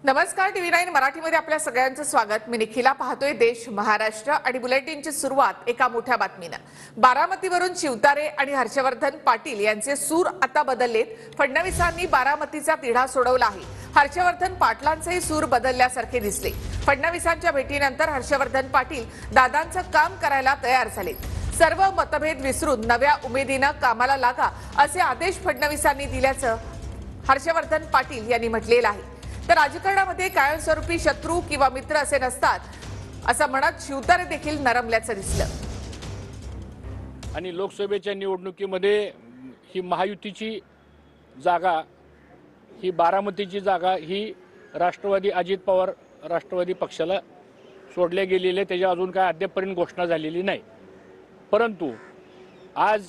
नमस्कार, TV9 मराठीमध्ये आपल्या सगळ्यांचं स्वागत। मी निखिला पाहतोय देश महाराष्ट्र आणि बुलेटिनची सुरुवात एका मोठ्या बातमीने। बारामतीवरून शिवतारे आणि हर्षवर्धन पाटील यांचे सूर आता बदललेत। फडणवीसांनी बारामतीचा तिढा सोडवला आहे। हर्षवर्धन पाटलांचेही सूर बदलल्यासारखे दिसले। फडणवीसांच्या भेटीनंतर हर्षवर्धन पाटील दादांचं काम करायला तयार झाले। सर्व मतभेद विसरून नव्या उमेदीने कामाला लागा असे आदेश फडणवीसांनी दिल्याचं हर्षवर्धन पाटील यांनी म्हटलेलं आहे। तर राजकारणामध्ये कायमस्वरूपी शत्रू किंवा मित्र असे नसतात असं म्हणत शिवतारे देखील नरमल्याचं दिसलं। आणि लोकसभेच्या निवडणुकीमध्ये ही महायुतीची जागा, ही बारामतीची जागा ही राष्ट्रवादी अजित पवार राष्ट्रवादी पक्षाला सोडल्या गेलेले, त्याच्या अजून काय अद्यापपर्यंत घोषणा झालेली नाही। परंतु आज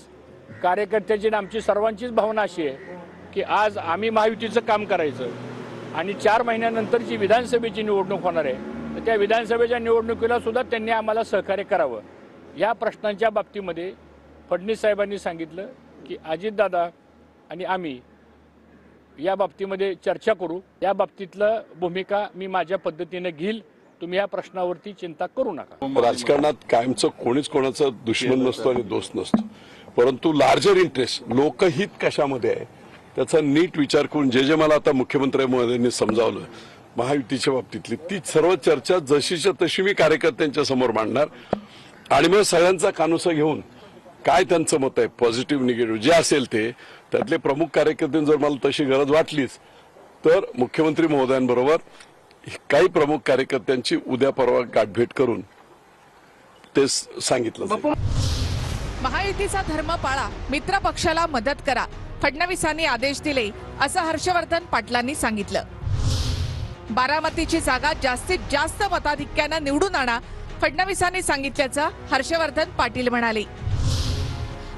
कार्यकर्त्याची आणि आमची सर्वांचीच भावना अशी आहे की आज आम्ही महायुतीचं काम करायचं आणि 4 महिन्यानंतर जी विधानसभेची निवडणूक होणार आहे तर त्या विधानसभेच्या निवडणुकीला सुद्धा त्यांनी आम्हाला सहकार्य करावं। या प्रश्नांच्या बाबतीमध्ये फडणवीस साहेबांनी सांगितलं की अजितदादा आणि आम्ही या बाबतीमध्ये चर्चा करू। या बाबतीतलं भूमिका मी माझ्या पद्धतीने घेईल, तुम्ही या प्रश्नावरती चिंता करू नका। राजकारणात कायमचं कोणीच कोणाचा दुश्मन नसतो आणि दोस्त नसतो, परंतु लार्जर इंटरेस्ट लोकहित कशामध्ये आहे त्याचा नीट विचार करून जे मला आता मुख्यमंत्री महोदयांनी समजावलं महायुतीच्या बाबतीतली ती सर्व चर्चा जशीच्या तशी मी कार्यकर्त्यांच्या समोर मांडणार आणि मग सगळ्यांचा कानुसा घेऊन काय त्यांचं मत आहे पॉझिटिव्ह निगेटिव्ह जे असेल ते त्यातले प्रमुख कार्यकर्त्यांनी जर मला तशी गरज वाटलीच तर मुख्यमंत्री महोदयांबरोबर काही प्रमुख कार्यकर्त्यांची उद्या परवा गाठभेट करून ते सांगितलं। महायुतीचा धर्म पाळा, मित्र पक्षाला मदत करा, फडणवीसांनी आदेश दिले असं हर्षवर्धन पाटलांनी सांगितलं। बारामतीची जागा जास्तीत जास्त मताधिक्याने निवडून आणा फडणवीसांनी सांगितल्याचं हर्षवर्धन पाटील म्हणाले।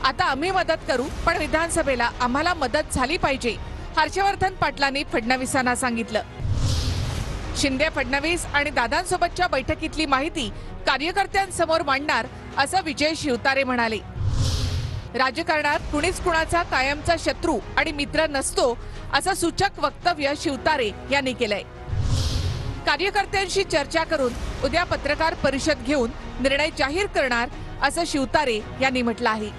आता आम्ही मदत करू पण विधानसभेला आम्हाला मदत झाली पाहिजे हर्षवर्धन पाटलांनी फडणवीसांना सांगितलं। शिंदे फडणवीस आणि दादांसोबतच्या बैठकीतली माहिती कार्यकर्त्यांसमोर मांडणार असं विजय शिवतारे म्हणाले। राजकारणात कुणीच कुणाचा कायमचा शत्रू आणि मित्र नसतो असं सूचक वक्तव्य शिवतारे यांनी केलंय। कार्यकर्त्यांशी चर्चा करून उद्या पत्रकार परिषद घेऊन निर्णय जाहीर करणार असं शिवतारे यांनी म्हटलं आहे।